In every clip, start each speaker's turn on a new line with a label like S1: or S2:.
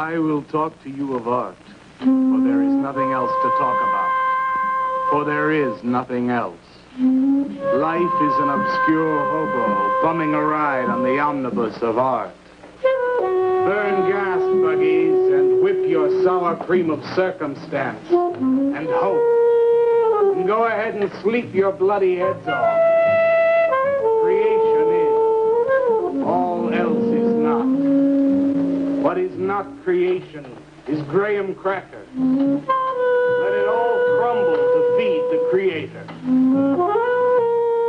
S1: I will talk to you of art, for there is nothing else to talk about. For there is nothing else. Life is an obscure hobo bumming a ride on the omnibus of art. Burn gas buggies and whip your sour cream of circumstance and hope. And go ahead and sleep your bloody heads off. Creation is. All else is not. What is not creation is graham cracker. Let it all crumble to feed the creator.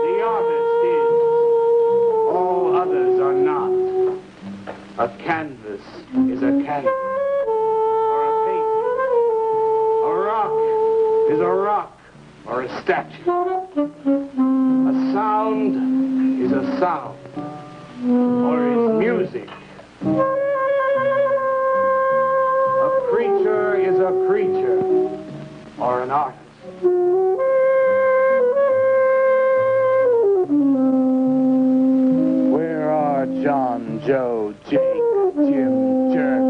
S1: The artist is. All others are not. A canvas is a canvas, or a painting. A rock is a rock, or a statue. A sound is a sound, or is music. A creature is a creature, or an artist. Where are John, Joe, Jake, Jim, Jerk?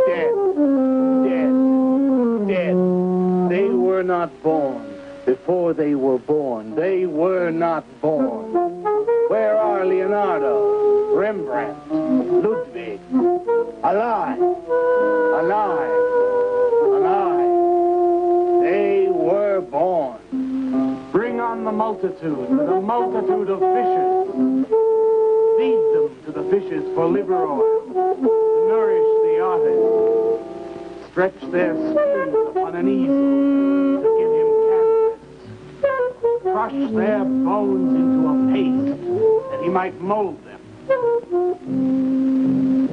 S1: Dead, dead, dead. They were not born. Before they were born, they were not born. Where are Leonardo, Rembrandt, Ludwig? Alive, alive, alive. They were born. Bring on the multitude with a multitude of fishes. Feed them to the fishes for liver oil, to nourish the artist. Stretch their skins upon an easel to give him canvas. Crush their bones into a paste that he might mold them.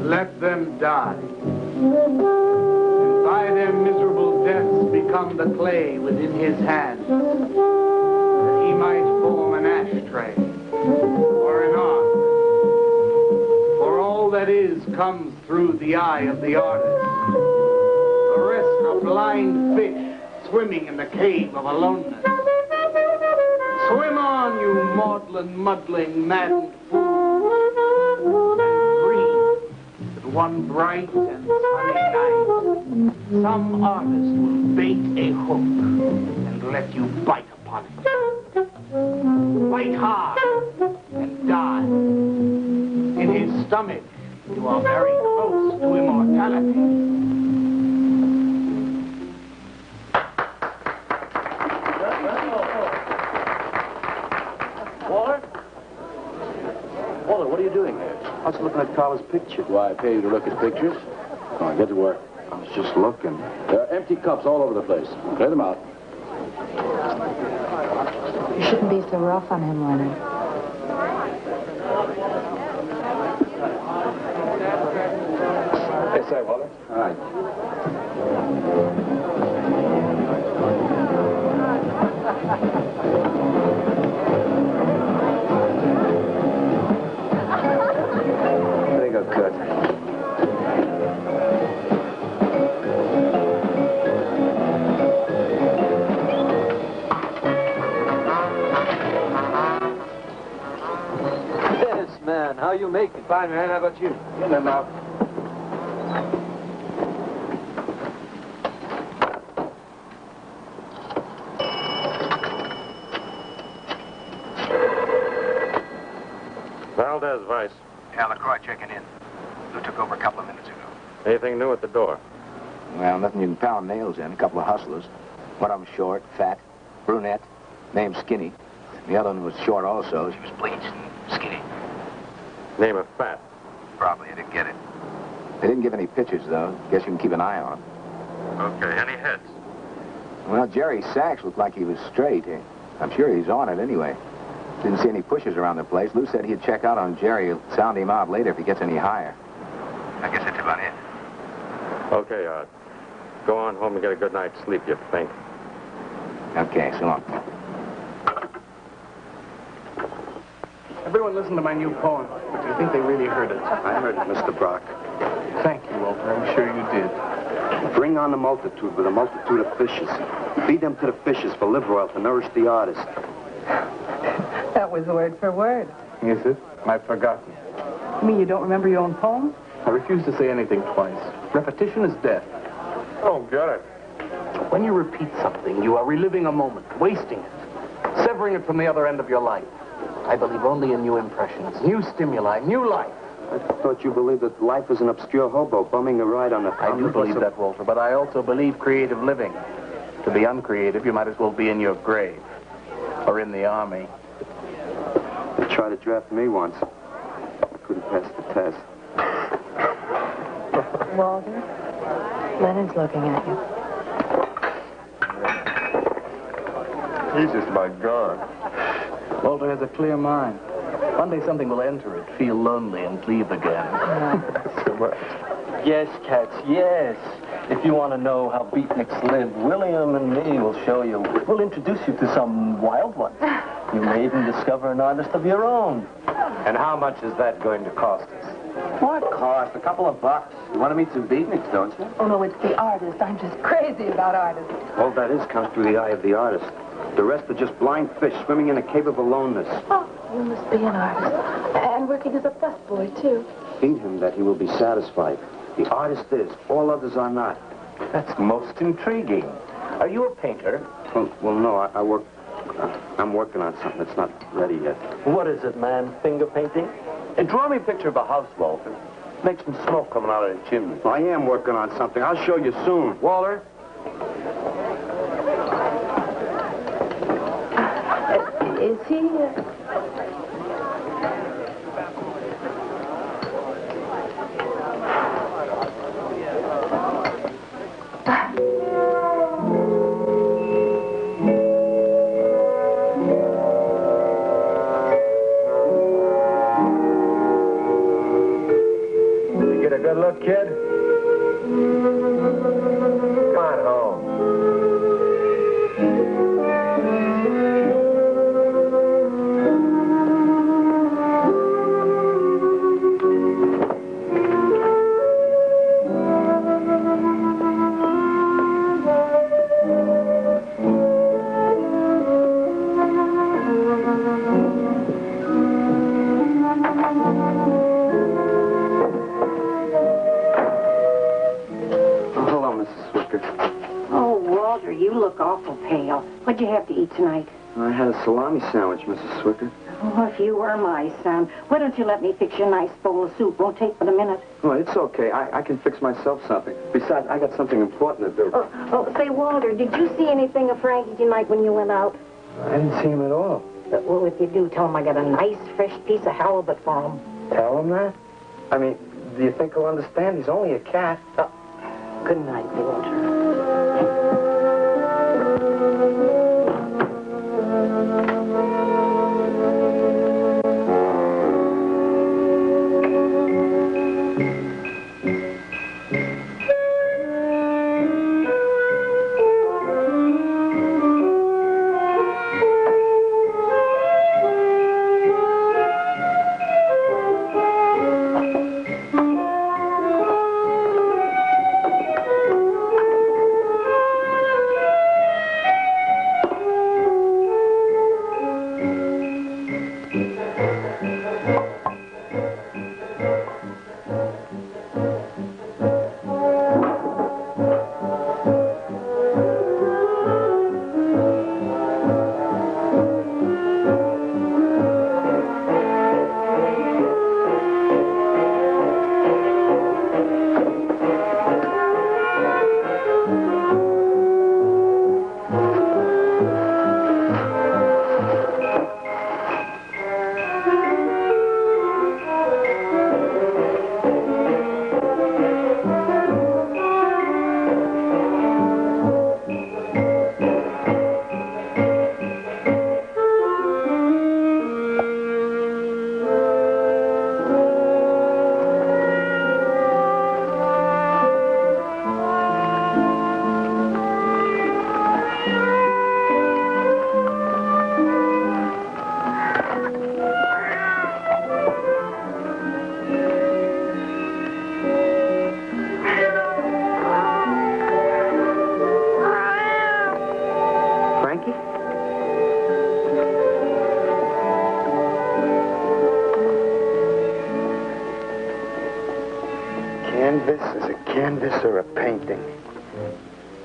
S1: Let them die. And by their miserable deaths become the clay within his hands, that he might form an ashtray or an ark. For all that is comes through the eye of the artist. The rest are blind fish swimming in the cave of aloneness. Swim on, you maudlin, muddling, maddened fools, and breathe that one bright and sunny night some artist will bait a hook and let you bite upon it. Bite hard and die. In his stomach, you are very close to immortality.
S2: Walter, what are you doing here? I was looking at Carla's picture.
S3: Do I pay you to look at pictures? Come on, get to work.
S2: I was just looking.
S3: There are empty cups all over the place. Clear them out.
S4: You shouldn't be so rough on him, Leonard.
S2: Yes, sir, Walter.
S3: All right.
S2: There you go, Kurt.
S5: Yes, man. How you making?
S2: Fine, man. How about you? Get them out.
S6: Valdez, Vice.
S7: Yeah, LaCroix checking in. Lou took over a couple of minutes ago.
S6: Anything new at the door?
S8: Well, nothing you can pound nails in. A couple of hustlers. One of them short, fat, brunette, named Skinny. The other one was short also.
S7: She was bleached and skinny.
S6: Name of Fat.
S7: Probably I didn't get it.
S8: They didn't give any pictures, though. Guess you can keep an eye on them.
S6: Okay, any heads?
S8: Well, Jerry Sachs looked like he was straight. I'm sure he's on it anyway. Didn't see any pushes around the place. Lou said he'd check out on Jerry. He'll sound him out later if he gets any higher.
S7: I guess that's about it.
S6: Okay, Art. Go on home and get a good night's sleep, you think.
S8: Okay, so long.
S1: Everyone listen to my new poem. Do you think they really heard it?
S2: I heard it, Mr. Brock.
S1: Thank you, Walter. I'm sure you did.
S2: Bring on the multitude with a multitude of fishes. Feed them to the fishes for liver oil to nourish the artist.
S9: That was word for word.
S1: Is it? I've forgotten.
S9: You mean you don't remember your own poem?
S1: I refuse to say anything twice. Repetition is death.
S6: Oh, get it.
S1: When you repeat something, you are reliving a moment, wasting it, severing it from the other end of your life. I believe only in new impressions, new stimuli, new life.
S2: I thought you believed that life is an obscure hobo bumming a ride on a...
S1: I do believe that, Walter, but I also believe creative living. To be uncreative, you might as well be in your grave or in the army.
S2: They tried to draft me once. I couldn't pass the test.
S4: Walter, Leonard's looking at you.
S6: He's just about gone.
S1: Walter has a clear mind. One day something will enter it, feel lonely, and leave again.
S6: So much.
S5: Yes, cats, yes. If you want to know how beatniks live, William and me will show you. We'll introduce you to some wild ones. You may even discover an artist of your own.
S3: And how much is that going to cost us?
S8: What cost? A couple of bucks. You want to meet some beatniks, don't you?
S9: Oh, no, it's the artist. I'm just crazy about artists.
S2: All that is comes through the eye of the artist. The rest are just blind fish swimming in a cave of aloneness.
S4: Oh, you must be an artist. And working as a busboy, too.
S2: Feed him that he will be satisfied. The artist is. All others are not.
S3: That's most intriguing. Are you a painter?
S2: Well, no, I work... I'm working on something that's not ready yet.
S5: What is it, man? Finger painting?
S3: And draw me a picture of a house, Walter. Make some smoke coming out of the chimney.
S2: I am working on something. I'll show you soon.
S3: Walter?
S9: Is he...
S3: You get a good look, kid? Come on home.
S10: Oh, Walter, you look awful pale. What'd you have to eat tonight?
S2: I had a salami sandwich, Mrs. Swicker.
S10: Oh, if you were my son, why don't you let me fix you a nice bowl of soup? Won't take but a minute.
S2: Oh, it's okay. I can fix myself something. Besides, I got something important to do.
S10: Say, Walter, did you see anything of Frankie tonight when you went out?
S2: I didn't see him at all.
S10: Well, if you do, tell him I got a nice, fresh piece of halibut for him.
S2: Tell him that? I mean, do you think he'll understand? He's only a cat.
S10: Good night, Walter.
S1: or a painting.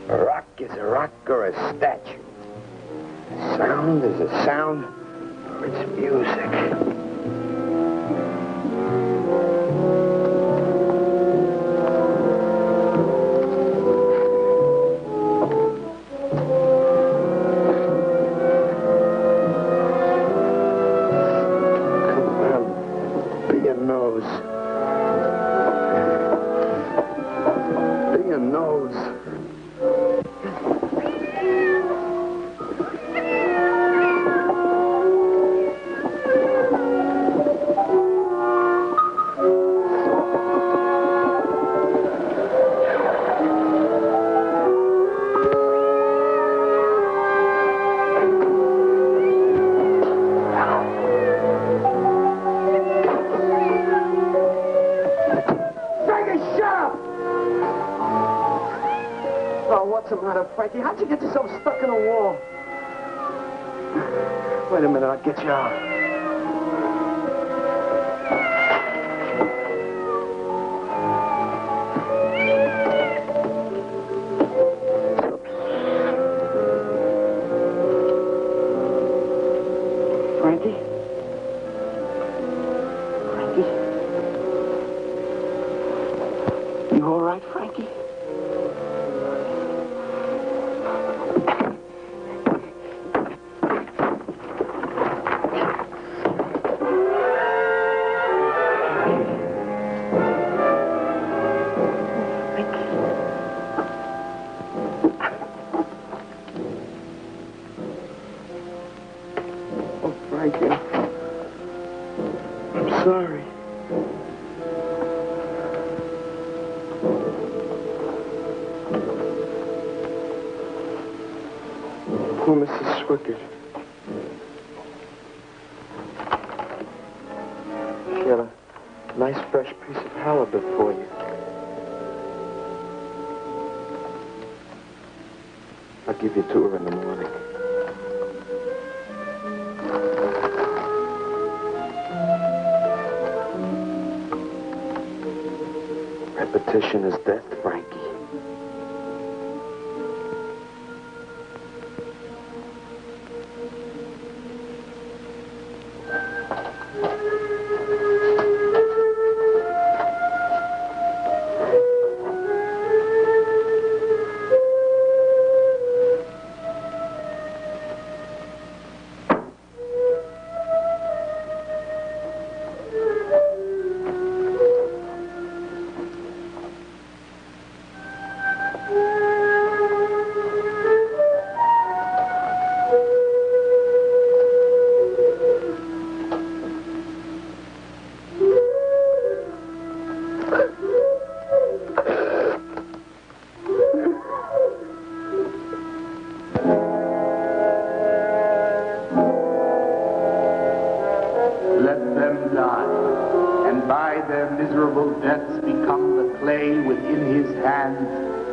S1: A rock is a rock or a statue. A sound is a sound or it's music. Frankie, how'd you get yourself stuck in a wall? Wait a minute, I'll get you out. Frankie? Frankie? You all right, Frankie? Give you to her in the morning. Repetition is death, Frankie.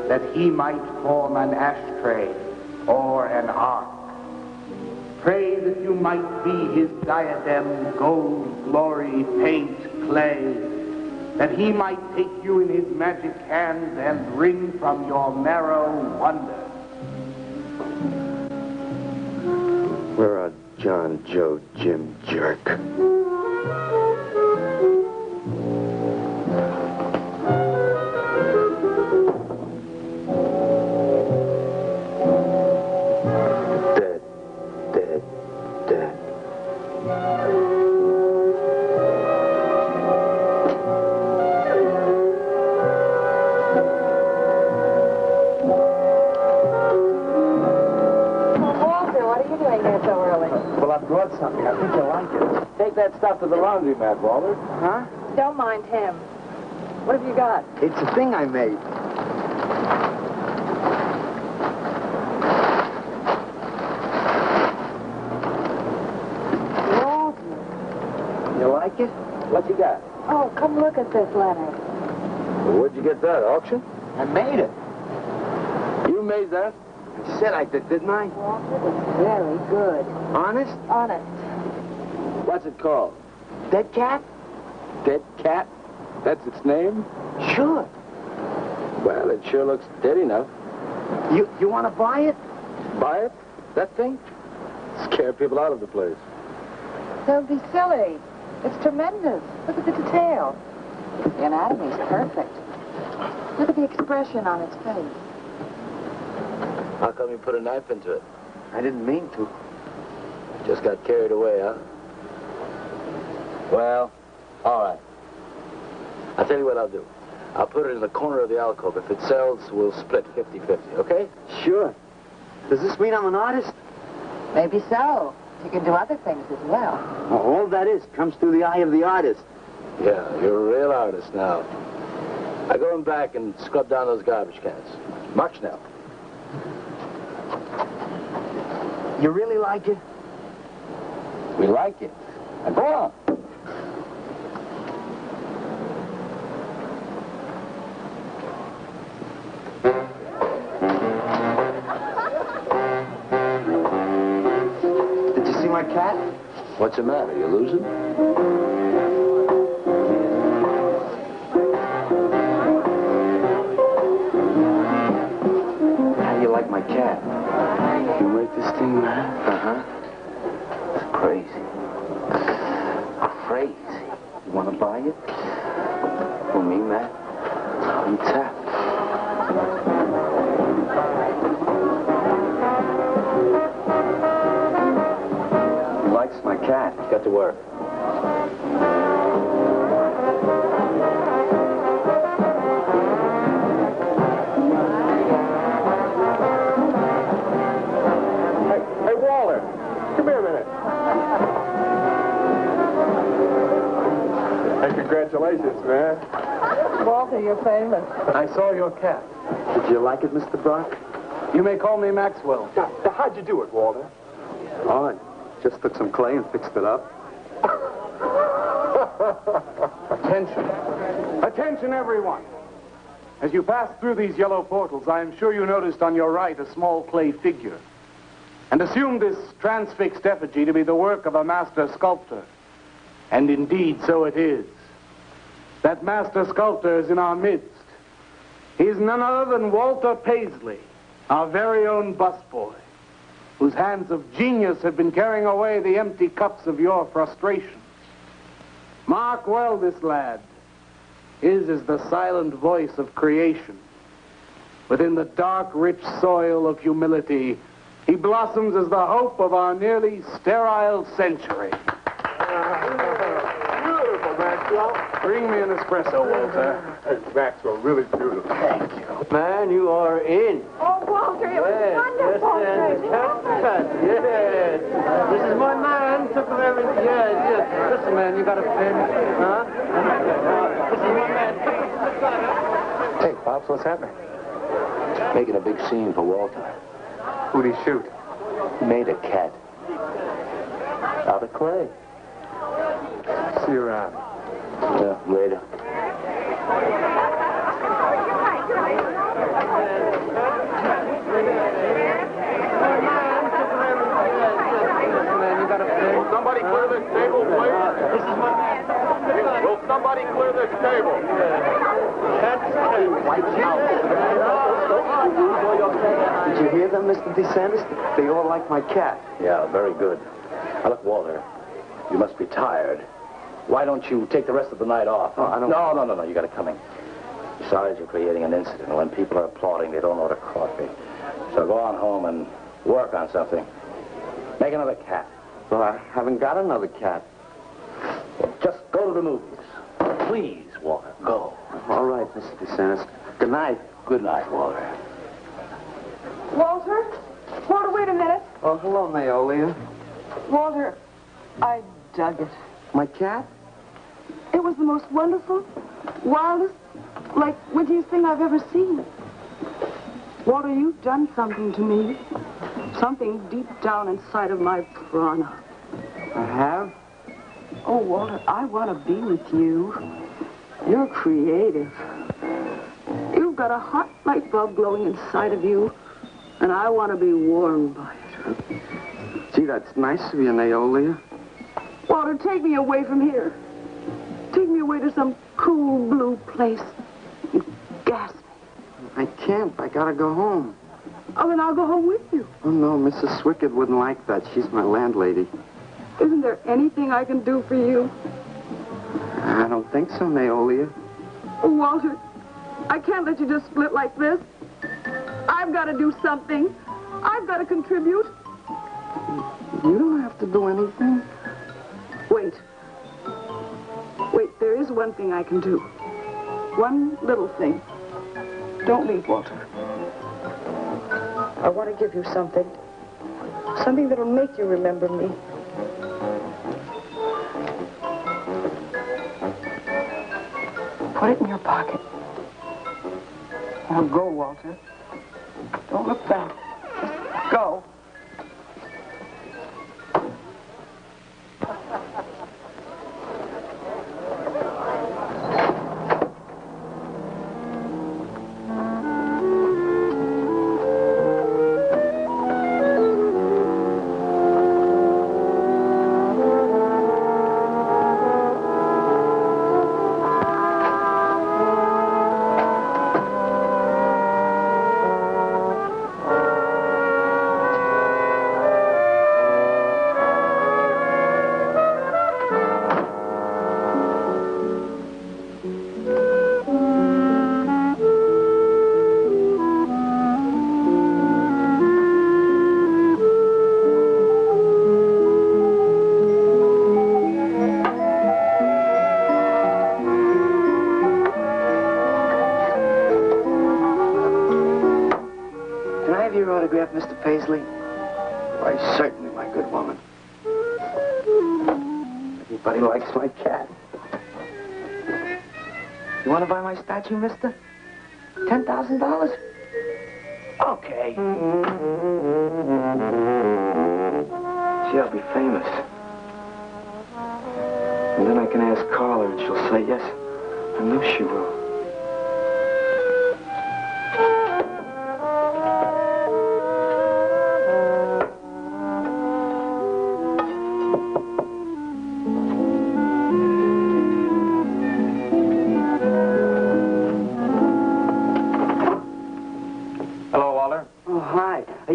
S1: That he might form an ashtray or an ark. Pray that you might be his diadem, gold, glory, paint, clay, that he might take you in his magic hands and wring from your marrow wonder. We're a John, Joe, Jim jerk.
S5: Something. I think you'll like it. Take that stuff to the laundromat, Walter.
S9: Huh? Don't mind him. What have you got?
S1: It's a thing I made.
S9: Walter.
S5: You like it? What you got?
S9: Oh, come look at this letter.
S5: Well, where'd you get that, auction?
S1: I made it.
S5: You made that?
S1: I said I did, didn't I?
S9: Walter, it's very good.
S1: Honest?
S9: Honest.
S5: What's it called?
S1: Dead cat?
S5: Dead Cat? That's its name?
S1: Sure.
S11: Well, it sure looks dead enough.
S1: You want to buy it?
S11: Buy it? That thing? Scare people out of the place.
S4: Don't be silly. It's tremendous. Look at the detail. The anatomy's perfect. Look at the expression on its face.
S11: How come you put a knife into it?
S1: I didn't mean to.
S11: Just got carried away, huh? Well, all right. I'll tell you what I'll do. I'll put it in the corner of the alcove. If it sells, we'll split 50-50, okay?
S1: Sure. Does this mean I'm an artist?
S4: Maybe so. You can do other things as well.
S1: Well, all that is comes through the eye of the artist.
S11: Yeah, you're a real artist now. I go in back and scrub down those garbage cans. March now.
S1: You really like it?
S11: We like it. Now go on.
S1: Did you see my cat?
S11: What's the matter? You losing?
S1: How do you like my cat? You make this thing, man?
S11: Uh-huh.
S1: It's crazy. Crazy. You want to buy it? For me, man? I'm tapped. He likes my cat.
S11: Get to work.
S3: Hey, Walter, come here a minute. Hey, congratulations, man.
S9: Walter, you're famous.
S3: I saw your cat.
S1: Did you like it, Mr. Brock?
S3: You may call me Maxwell. Now, how'd you do it, Walter?
S2: Oh, I just took some clay and fixed it up.
S3: Attention. Attention, everyone. As you pass through these yellow portals, I am sure you noticed on your right a small clay figure, and assumed this transfixed effigy to be the work of a master sculptor. And indeed, so it is. That master sculptor is in our midst. He is none other than Walter Paisley, our very own busboy, whose hands of genius have been carrying away the empty cups of your frustrations. Mark well this lad. His is the silent voice of creation. Within the dark, rich soil of humility, he blossoms as the hope of our nearly sterile century. Beautiful, Maxwell. Bring me an espresso, Walter. Hey, Maxwell, really beautiful. Thank you.
S5: Man, you are in.
S9: Oh, Walter, it was wonderful.
S5: Yes, yes. This is my man. Took of everything. Yes. Listen, man, you got a pen? Huh? This is my man.
S3: Hey, Pops, what's happening?
S11: Making a big scene for Walter.
S3: Who'd he shoot?
S11: He made a cat. Out of clay.
S3: See you around.
S11: Yeah, later.
S3: Somebody clear this table, please. This is my man. Will somebody clear this table?
S1: Did you hear them, Mr. DeSantis? They all like my cat.
S11: Yeah, very good. Now, look, Walter, you must be tired. Why don't you take the rest of the night off?
S1: Oh, I don't...
S11: No, you got it coming. Besides, you're creating an incident. When people are applauding, they don't order coffee. So go on home and work on something. Make another cat.
S1: Well, I haven't got another cat.
S11: Well, just go to the movies. Please, Walter, go.
S1: All right, Mr. DeSantis. Good night.
S11: Good night, Walter.
S9: Walter? Walter, wait a minute.
S1: Oh, hello, Naolia.
S9: Walter, I dug it.
S1: My cat?
S9: It was the most wonderful, wildest, like, wittiest thing I've ever seen. Walter, you've done something to me. Something deep down inside of my prana.
S1: I have?
S9: Oh, Walter, I want to be with you. You're creative. You've got a hot light bulb glowing inside of you, and I want to be warmed by it.
S1: Gee, that's nice of you, Naolia.
S9: Walter, take me away from here. Take me away to some cool blue place and gas me.
S12: I can't. I gotta go home.
S9: Oh, then I'll go home with you.
S12: Oh, no, Mrs. Swickett wouldn't like that. She's my landlady.
S9: Isn't there anything I can do for you?
S12: I don't think so, Naolia.
S9: Oh, Walter, I can't let you just split like this. I've got to do something. I've got to contribute.
S12: You don't have to do anything.
S9: Wait. Wait, there is one thing I can do. One little thing. Don't leave, Walter. I want to give you something. Something that'll make you remember me. Put it in your pocket. Now go, Walter. Don't look back. Just go.
S12: Mr. Paisley? Why, certainly, my good woman. Everybody likes my cat. You want to buy my statue, mister? $10,000? Okay. Gee, I'll be famous. And then I can ask Carla, and she'll say yes. I know she will.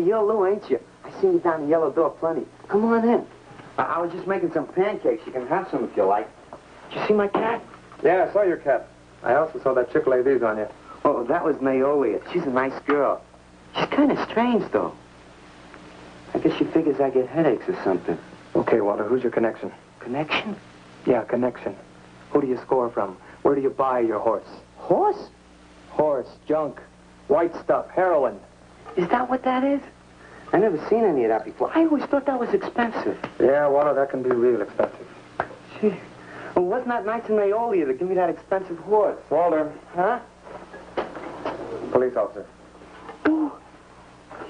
S12: You're Lou, ain't you? I seen you down the yellow door plenty. Come on in. I was just making some pancakes. You can have some if you like. Did you see my cat?
S5: Yeah, I saw your cat. I also saw that chick lay these on you.
S12: Oh, that was Naolia. She's a nice girl. She's kind of strange, though. I guess she figures I get headaches or something.
S5: Okay, Walter, who's your connection?
S12: Connection?
S5: Yeah, connection. Who do you score from? Where do you buy your horse?
S12: Horse?
S5: Horse, junk, white stuff, heroin.
S12: Is that what that is? I never seen any of that before. I always thought that was expensive.
S5: Yeah, Walter, that can be real expensive.
S12: Gee. Well, wasn't that nice of Naolia to give me that expensive horse?
S5: Walter.
S12: Huh?
S5: Police officer.
S12: Oh,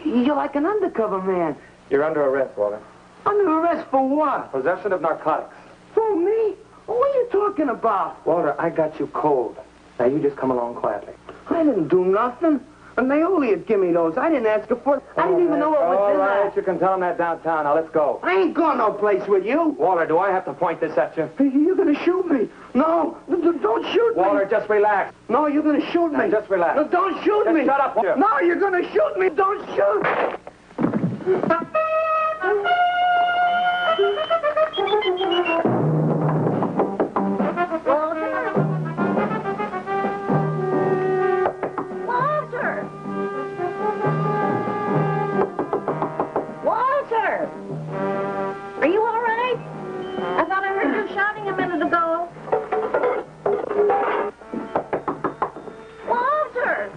S12: you're like an undercover man.
S5: You're under arrest, Walter.
S12: Under arrest for what?
S5: Possession of narcotics.
S12: For me? What are you talking about?
S5: Walter, I got you cold. Now you just come along quietly.
S12: I didn't do nothing. Naolia give me those. I didn't ask her for it. I didn't even know what was in
S5: All right,
S12: that.
S5: you can tell him that downtown. Now, let's go.
S12: I ain't going no place with you.
S5: Walter, do I have to point this at you?
S12: You're going to shoot me. No, don't shoot me.
S5: Walter, just relax.
S12: No, you're going to shoot me.
S5: Now, just relax.
S12: No, don't shoot
S5: just
S12: me.
S5: Shut up, Walter.
S12: No, you're going to shoot me. Don't shoot.
S10: Are you all right? I thought I heard you shouting a minute ago. Walter!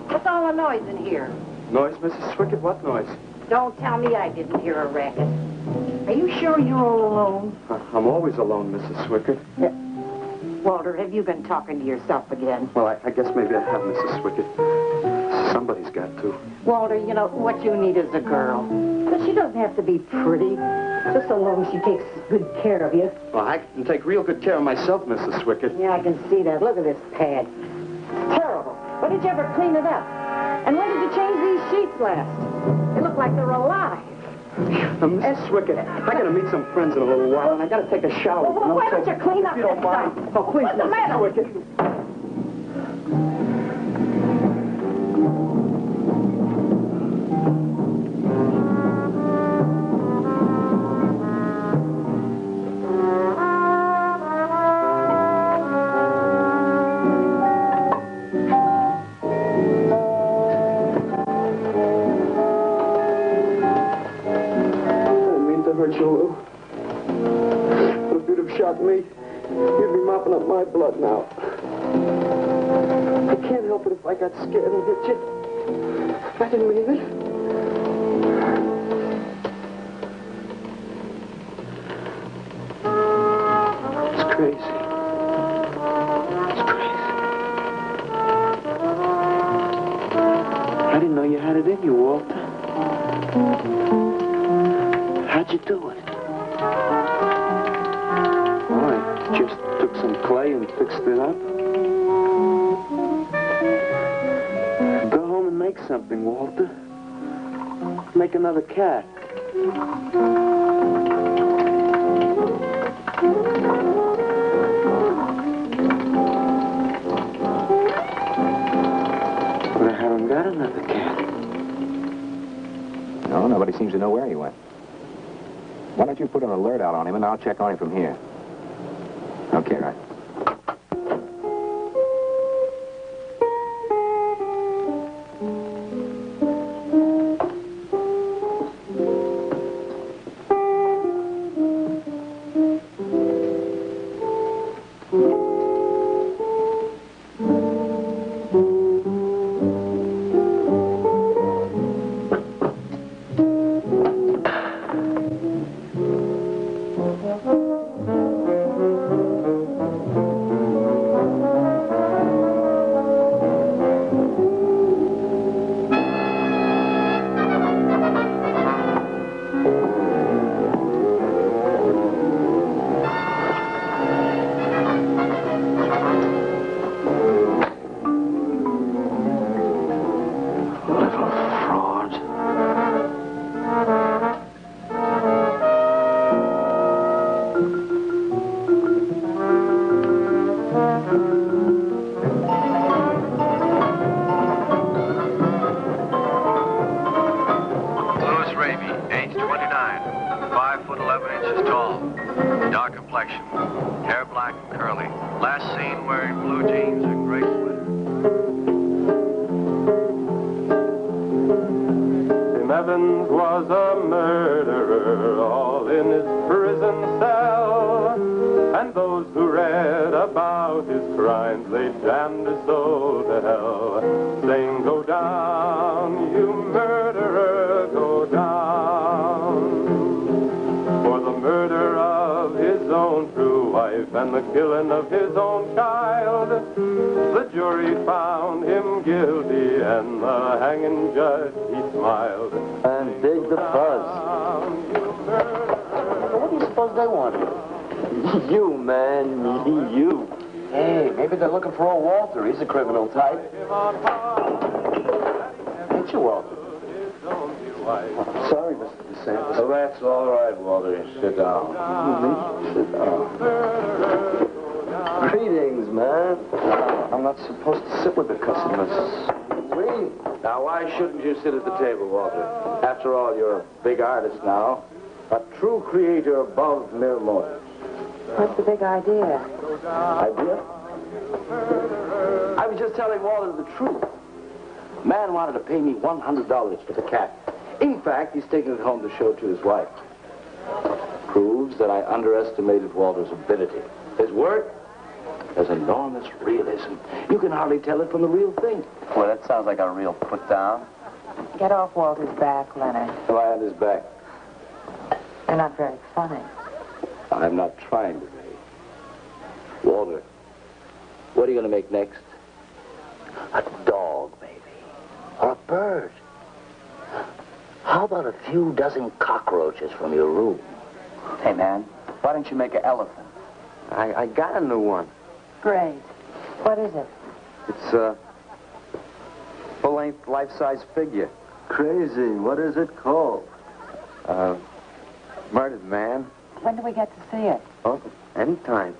S10: What's all the noise in here?
S5: Noise, Mrs. Swickett? What noise?
S10: Don't tell me I didn't hear a racket. Are you sure you're all alone?
S5: I'm always alone, Mrs. Swickett.
S10: Walter, have you been talking to yourself again?
S5: Well, I guess maybe I have, Mrs. Swickett. Somebody's got to.
S10: Walter, you know, what you need is a girl. But she doesn't have to be pretty, just so long as she takes good care of you.
S5: Well, I can take real good care of myself, Mrs. Swickett.
S10: Yeah, I can see that. Look at this pad. It's terrible. When did you ever clean it up? And when did you change these sheets last? They look like they're alive.
S12: Mrs. Swickett, I gotta meet some friends in a little while, and I gotta take a shower.
S10: Well, why don't you clean up
S12: If you don't
S10: this
S12: mind.
S10: stuff?
S12: Oh, please,
S10: What's the
S12: Mrs.
S10: matter?
S12: Swickett. Me, you'd be mopping up my blood now. I can't help it if I got scared and hit you. I didn't mean it. It's crazy. It's crazy. I didn't know you had it in you, Walter. How'd you do it? Just took some clay and fixed it up. Go home and make something, Walter. Make another cat. But I haven't got another cat.
S8: No, nobody seems to know where he went. Why don't you put an alert out on him and I'll check on him from here. Okay, right.
S13: And the killing of his own child, the jury found him guilty, and the hanging judge, he smiled.
S5: And dig the buzz. What do you suppose they wanted? You, man, you.
S12: Hey, maybe they're looking for old Walter. He's a criminal type. Ain't you, Walter? Sorry, Mr. DeSantis.
S11: Oh, that's all right, Walter. Sit down. Sit down.
S12: Greetings, man. I'm not supposed to sit with the customers.
S11: Now, why shouldn't you sit at the table, Walter? After all, you're a big artist now. A true creator above mere motives.
S4: What's the big idea?
S11: Idea? I was just telling Walter the truth. Man wanted to pay me $100 for the cat. In fact, he's taking it home to show to his wife. Proves that I underestimated Walter's ability. His work has enormous realism. You can hardly tell it from the real thing.
S5: Well, that sounds like a real put-down.
S4: Get off Walter's back, Leonard.
S11: Lie on his back.
S4: You're not very funny.
S11: I'm not trying to be. Walter, what are you going to make next? A dog, maybe. Or a bird. How about a few dozen cockroaches from your room?
S5: Hey, man, why don't you make an elephant?
S12: I got a new one.
S4: Great. What is it?
S12: It's a full-length, life-size figure.
S5: Crazy. What is it called?
S12: Murdered man.
S4: When do we get to see it?
S12: Oh, anytime.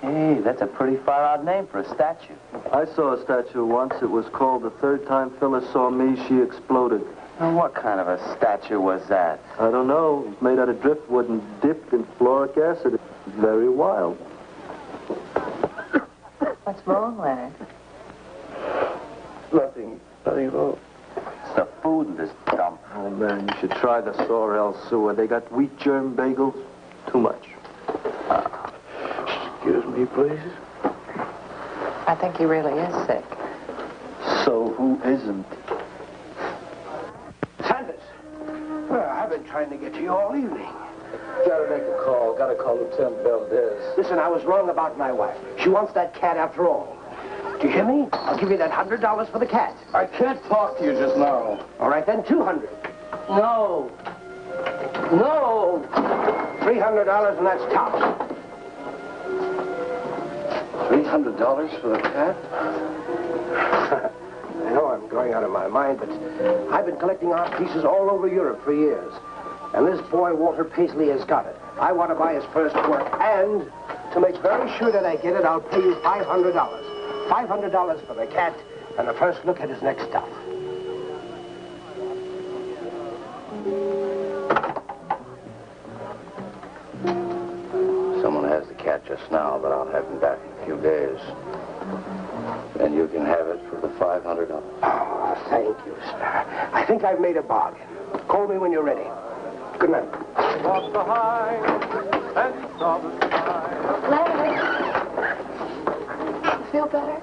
S5: Hey, that's a pretty far-out name for a statue. I saw a statue once. It was called The Third Time Phyllis Saw Me, She Exploded.
S12: And what kind of a statue was that?
S5: I don't know. It was made out of driftwood and dipped in fluoric acid. It's very wild.
S4: What's wrong, Leonard?
S12: Nothing at all.
S5: It's the food in this dump. Oh, man, you should try the Sorrel sewer. They got wheat germ bagels. Too much.
S12: Excuse me, please.
S4: I think he really is sick.
S5: So who isn't?
S11: Sanders! Well, I've been trying to get to you all evening. Gotta make a call. Gotta call Lieutenant Valdez. Listen, I was wrong about my wife. She wants that cat after all. Do you hear me? I'll give you that $100 for the cat. I can't talk to you just now. All right, then, $200. No. No. $300 and that's tops. $300 for the cat? I know I'm going out of my mind, but I've been collecting art pieces all over Europe for years. And this boy, Walter Paisley, has got it. I want to buy his first work, and to make very sure that I get it, I'll pay you $500. $500 for the cat, and the first look at his next stuff. Someone has the cat just now, but I'll have him back in a few days. And you can have it for the $500. Oh, thank you, sir. I think I've made a bargain. Call me when you're ready. Good night.
S13: Walked behind and saw the sky.
S4: Leonard. You feel better?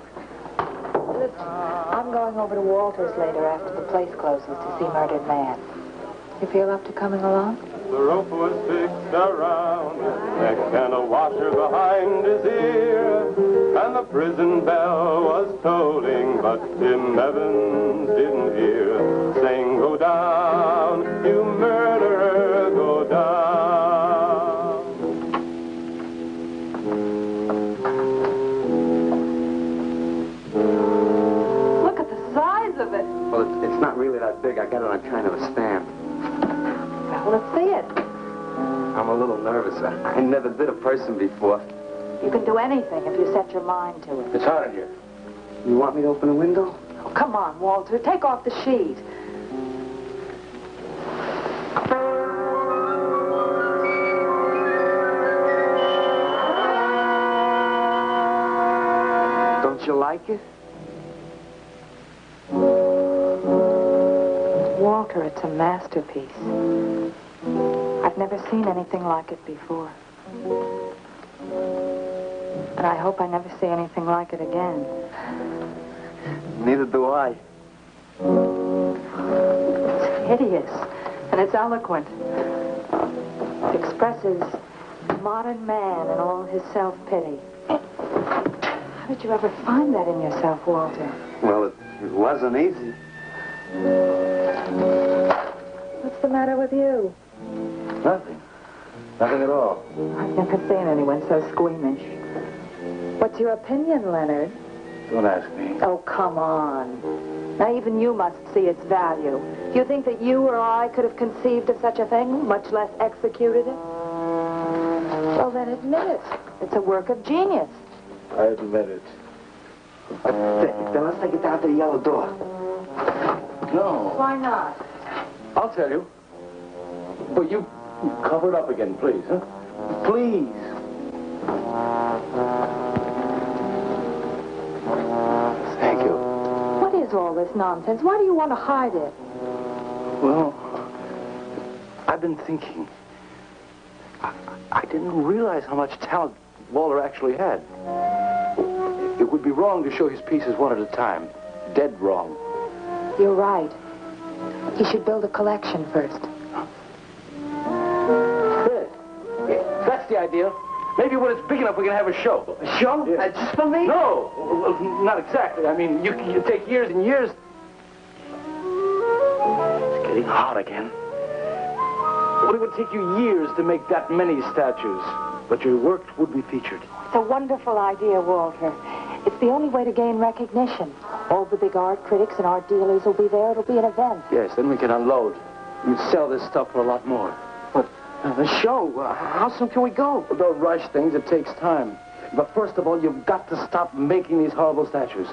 S4: Listen, I'm going over to Walter's later after the place closes to see Murdered Man. You feel up to coming along?
S13: The rope was fixed around his neck and a washer behind his ear. And the prison bell was tolling, but Tim Evans didn't hear. Saying, go down, you murderer, go down.
S9: Look at the size of it.
S12: Well, it's not really that big. I got it on kind of a stand.
S4: Well, let's see it.
S12: I'm a little nervous. I never did a person before.
S4: You can do anything if you set your mind to it.
S11: It's hot in here.
S12: You want me to open a window?
S4: Oh, come on, Walter. Take off the sheet.
S12: Don't you like it?
S4: Walter, it's a masterpiece. I've never seen anything like it before. And I hope I never see anything like it again.
S12: Neither do I.
S4: It's hideous, and it's eloquent. It expresses modern man and all his self-pity. How did you ever find that in yourself, Walter?
S12: Well, it wasn't easy.
S4: What's the matter with you?
S12: Nothing. Nothing at all.
S4: I've never seen anyone so squeamish. What's your opinion, Leonard?
S11: Don't ask me.
S4: Oh, come on. Now, even you must see its value. Do you think that you or I could have conceived of such a thing, much less executed it? Well, then admit it. It's a work of genius.
S11: I admit it.
S12: Then let's take it down to the yellow door.
S11: No.
S4: Why not?
S11: I'll tell you. But you cover it up again, please, huh? Please. Thank you.
S4: What is all this nonsense? Why do you want to hide it?
S11: Well, I've been thinking. I didn't realize how much talent Walter actually had. It would be wrong to show his pieces one at a time. Dead wrong.
S4: You're right. He should build a collection first.
S11: That's the idea. Maybe when it's big enough, we can have a show.
S12: A show?
S11: Yeah.
S12: Just for me?
S11: No, well, not exactly. I mean, you take years and years. It's getting hot again. Well, it would take you years to make that many statues, but your work would be featured.
S4: It's a wonderful idea, Walter. It's the only way to gain recognition. All the big art critics and art dealers will be there. It'll be an event.
S11: Yes, then we can unload. You'd sell this stuff for a lot more. The show. How soon can we go? Well, don't rush things. It takes time. But first of all, you've got to stop making these horrible statues.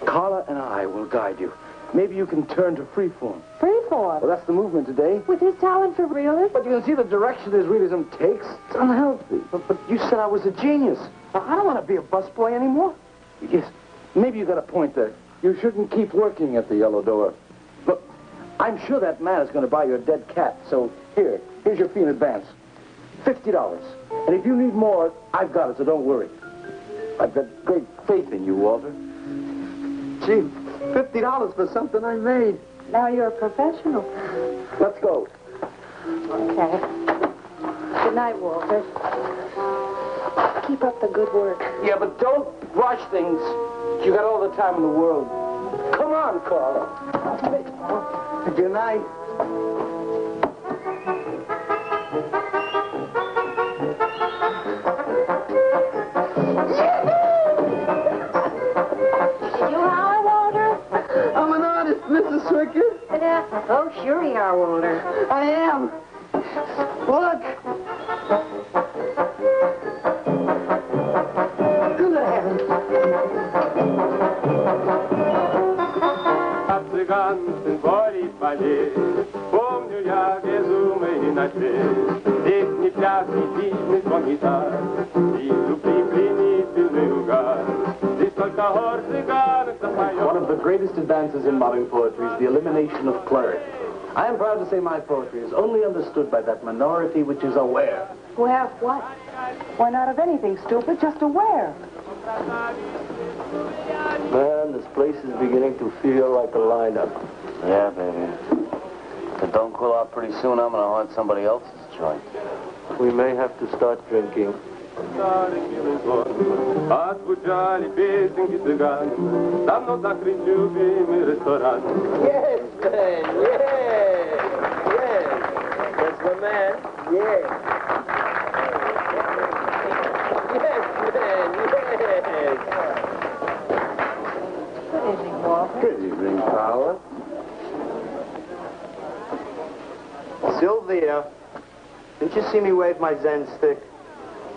S11: Carla and I will guide you. Maybe you can turn to freeform.
S4: Freeform?
S11: Well, that's the movement today.
S4: With his talent for realism?
S11: But you can see the direction his realism takes. It's unhealthy. But you said I was a genius. I don't want to be a busboy anymore. Yes, maybe you got a point there. You shouldn't keep working at the Yellow Door. Look, I'm sure that man is going to buy your dead cat. So here's your fee in advance. $50. And if you need more, I've got it, so don't worry. I've got great faith in you, Walter. Gee, $50 for something I made.
S4: Now you're a professional.
S11: Let's go.
S4: Okay. Good night, Walter. Keep up the good work.
S11: Yeah, but don't rush things. You got all the time in the world. Come on, Carla. Good night.
S4: Did you holler, Walter?
S11: I'm an artist, Mrs. Swicker.
S10: Oh, sure you are, Walter.
S11: I am. Look.
S10: Good heavens.
S13: Цыган, сын Бори полей, помню я безумный ночей. Здесь не пляс, не песни, звон гитар, и любви пленительный угар. Здесь только хор цыганок запоет.
S3: One of the greatest advances in modern poetry is the elimination of clarity. I am proud to say my poetry is only understood by that minority which is aware.
S4: Aware of what? Why, not of anything, stupid, just aware.
S5: Man, this place is beginning to feel like a lineup.
S11: Yeah, baby. If it don't cool out pretty soon, I'm going to haunt somebody else's joint.
S5: We may have to start drinking.
S13: Отзвучали песенки цыган, давно закрыт любимый ресторан.
S5: Yes, man, yes, yes. That's my man, yes. Yes, man, yes.
S4: Good evening, Walter.
S11: Good evening, Carla.
S12: Sylvia, didn't you see me wave my Zen stick?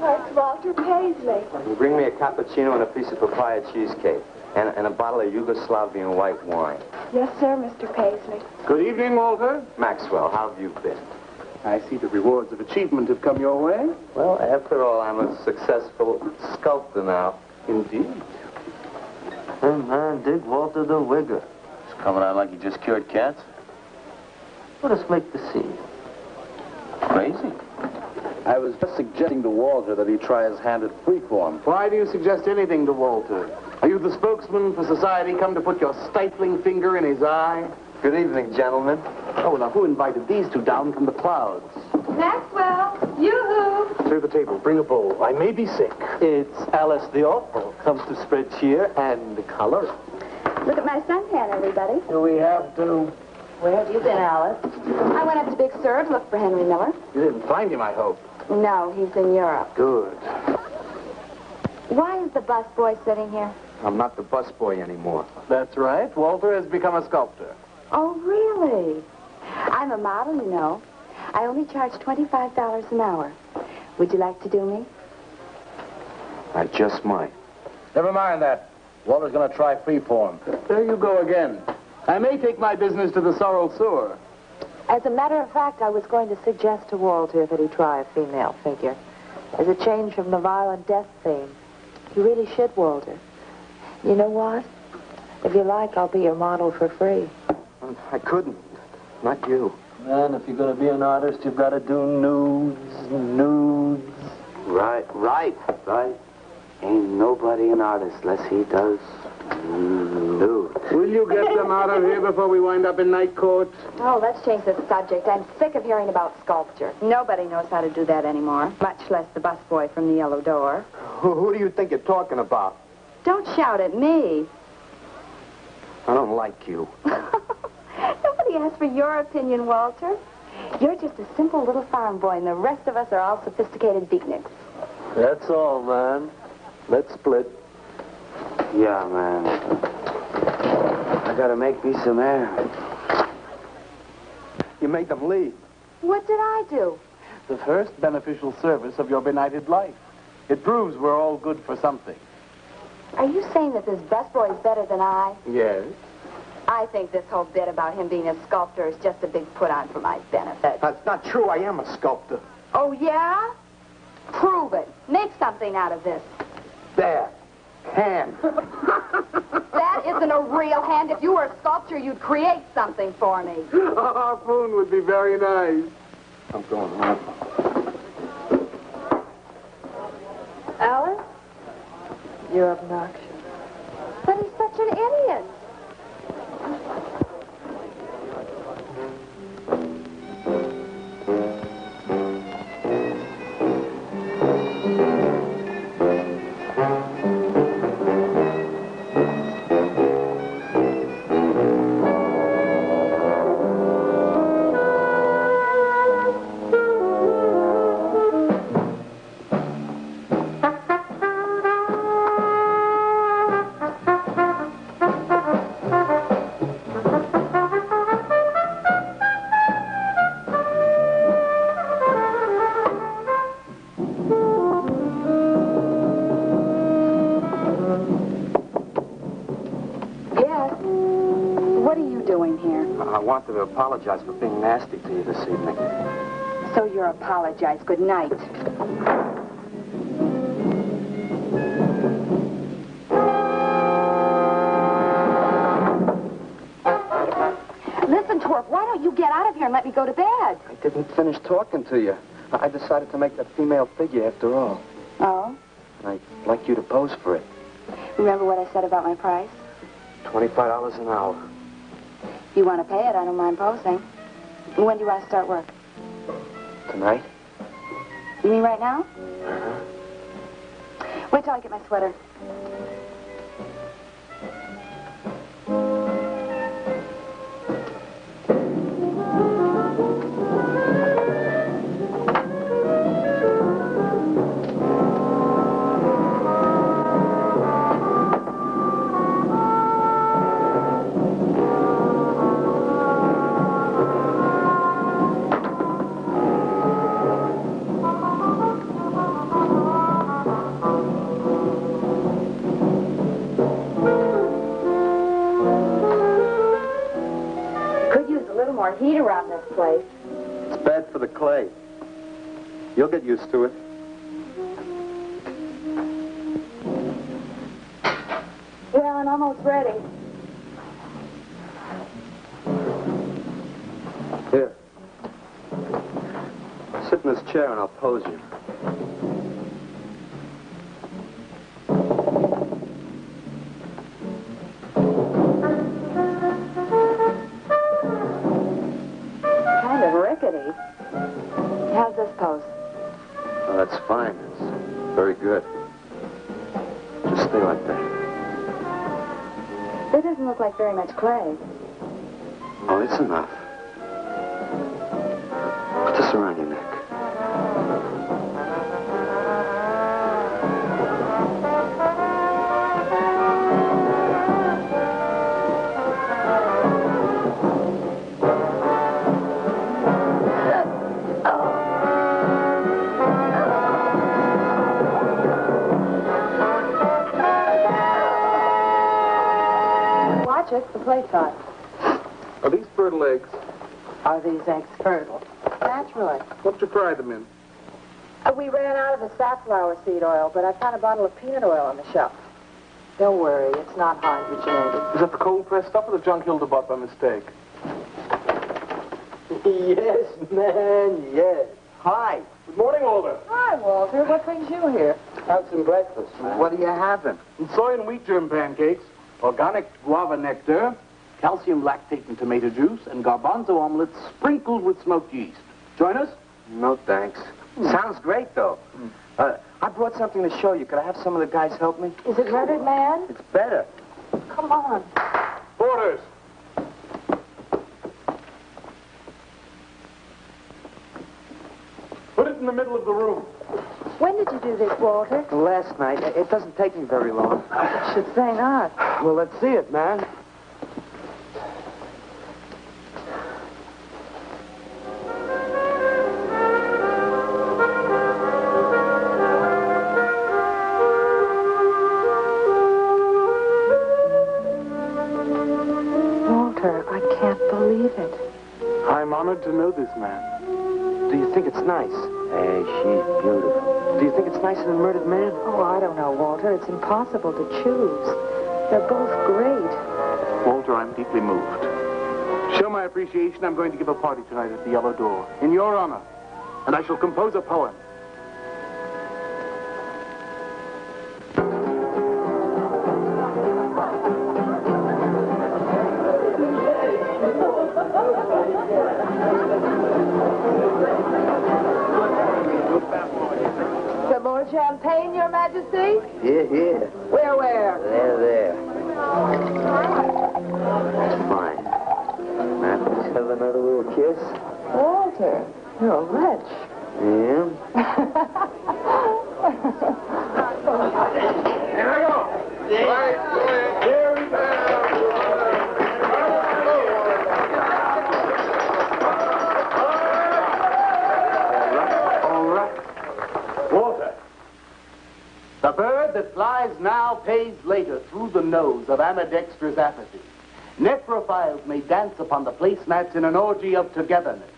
S4: Oh, it's Walter Paisley.
S2: You bring me a cappuccino and a piece of papaya cheesecake. And a bottle of Yugoslavian white wine.
S4: Yes, sir, Mr. Paisley.
S3: Good evening, Walter.
S2: Maxwell, how have you been?
S3: I see the rewards of achievement have come your way.
S2: Well, after all, I'm a successful sculptor now.
S3: Indeed.
S5: Hey, man, dig Walter the Wigger.
S11: It's coming out like he just cured cats.
S5: Let us make the scene.
S11: Crazy.
S3: I was just suggesting to Walter that he try his hand at freeform. Why do you suggest anything to Walter? Are you the spokesman for society come to put your stifling finger in his eye?
S2: Good evening, gentlemen.
S3: Oh, now who invited these two down from the clouds?
S4: Maxwell, yoo-hoo.
S3: Clear the table. Bring a bowl. I may be sick.
S5: It's Alice the Awful. Comes to spread cheer and color.
S4: Look at my suntan, everybody.
S3: Do we have to?
S4: Where have you been, Alice? I went up to Big Sur to look for Henry Miller.
S3: You didn't find him, I hope.
S4: No, he's in Europe.
S3: Good.
S4: Why is the busboy sitting here?
S8: I'm not the busboy anymore.
S3: That's right. Walter has become a sculptor.
S4: Oh, really? I'm a model, you know. I only charge $25 an hour. Would you like to do me?
S8: I just might.
S3: Never mind that. Walter's going to try freeform. There you go again. I may take my business to the Sorrel Sewer.
S4: As a matter of fact, I was going to suggest to Walter that he try a female figure. As a change from the violent death theme. You really should, Walter. You know what? If you like, I'll be your model for free.
S8: I couldn't. Not you.
S5: Man, if you're going to be an artist, you've got to do nudes.
S11: Right. Ain't nobody an artist unless he does nude.
S3: Will you get them out of here before we wind up in night court?
S4: Oh, let's change the subject. I'm sick of hearing about sculpture. Nobody knows how to do that anymore, much less the busboy from the Yellow Door.
S8: Who do you think you're talking about?
S4: Don't shout at me.
S8: I don't like you.
S4: Nobody asked for your opinion, Walter. You're just a simple little farm boy, and the rest of us are all sophisticated beatniks.
S5: That's all, man. Let's split.
S11: Yeah, man. I gotta make me some air.
S8: You made them leave.
S4: What did I do?
S3: The first beneficial service of your benighted life. It proves we're all good for something.
S4: Are you saying that this busboy is better than I?
S3: Yes.
S4: I think this whole bit about him being a sculptor is just a big put-on for my benefit.
S12: That's not true. I am a sculptor.
S4: Oh, yeah? Prove it. Make something out of this.
S12: There. Hand.
S4: That isn't a real hand. If you were a sculptor, you'd create something for me.
S3: A harpoon would be very nice.
S12: I'm going home.
S4: Alice? You're obnoxious. But he's such an idiot.
S12: I wanted to apologize for being nasty to you this evening.
S4: So you're apologized. Good night. Listen, Torp, why don't you get out of here and let me go to bed?
S12: I didn't finish talking to you. I decided to make that female figure after all.
S4: Oh?
S12: I'd like you to pose for it.
S4: Remember what I said about my price?
S12: $25 an hour.
S4: If you want to pay it, I don't mind posing. When do you want to start work?
S12: Tonight?
S4: You mean right now?
S12: Uh-huh.
S4: Wait till I get my sweater. More heat around this place.
S2: It's bad for the clay. You'll get used to it.
S4: Well, I'm almost ready.
S2: Here. Sit in this chair and I'll pose you.
S4: How's this pose?
S2: Oh, that's fine. It's very good. Just stay like that.
S4: It doesn't look like very much clay.
S2: Oh, it's enough. Put this around your neck.
S4: The plate's hot.
S3: Are these fertile eggs?
S4: Are these eggs fertile? Naturally.
S3: What did you fry them in?
S4: We ran out of the safflower seed oil, but I found a bottle of peanut oil on the shelf. Don't worry, it's not hydrogenated.
S3: Is that the cold-pressed stuff or the junk Hilda bought by mistake?
S12: Yes, man, yes. Hi.
S3: Good morning, Walter.
S4: Hi, Walter. What brings you here?
S12: Have some breakfast. What are you having?
S3: Soy and wheat germ pancakes, organic guava nectar, calcium lactate and tomato juice, and garbanzo omelets sprinkled with smoked yeast. Join us?
S12: No, thanks. Sounds great, though. I brought something to show you. Could I have some of the guys help me?
S4: Is it Murdered Man?
S12: It's better.
S4: Come on.
S3: Orders. Put it in the middle of the room.
S4: When did you do this, Walter?
S12: Last night. It doesn't take me very long.
S4: I should say not.
S12: Well, let's see it, man.
S3: honored to know this man.
S12: Do you think it's nice?
S11: Hey, she's beautiful.
S12: Do you think it's nicer than Murdered Man?
S4: Oh, I don't know, Walter. It's impossible to choose. They're both great.
S3: Walter, I'm deeply moved. To show my appreciation, I'm going to give a party tonight at the Yellow Door, in your honor. And I shall compose a poem.
S4: Some more champagne, Your Majesty?
S11: Here.
S4: Where?
S11: There. Fine. Now, let's have another little kiss.
S4: Walter, you're a wretch.
S11: Yeah?
S3: Here I go. Here we All right. Walter. The bird that flies now pays later through the nose of ambidextrous apathy. Necrophiles may dance upon the placemats in an orgy of togetherness.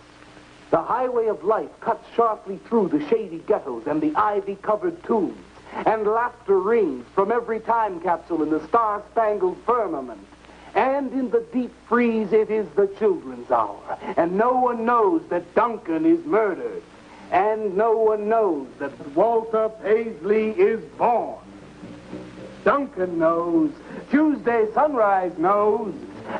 S3: The highway of life cuts sharply through the shady ghettos and the ivy-covered tombs, and laughter rings from every time capsule in the star-spangled firmament. And in the deep freeze, it is the children's hour, and no one knows that Duncan is murdered, and no one knows that Walter Paisley is born. Duncan knows. Tuesday sunrise knows.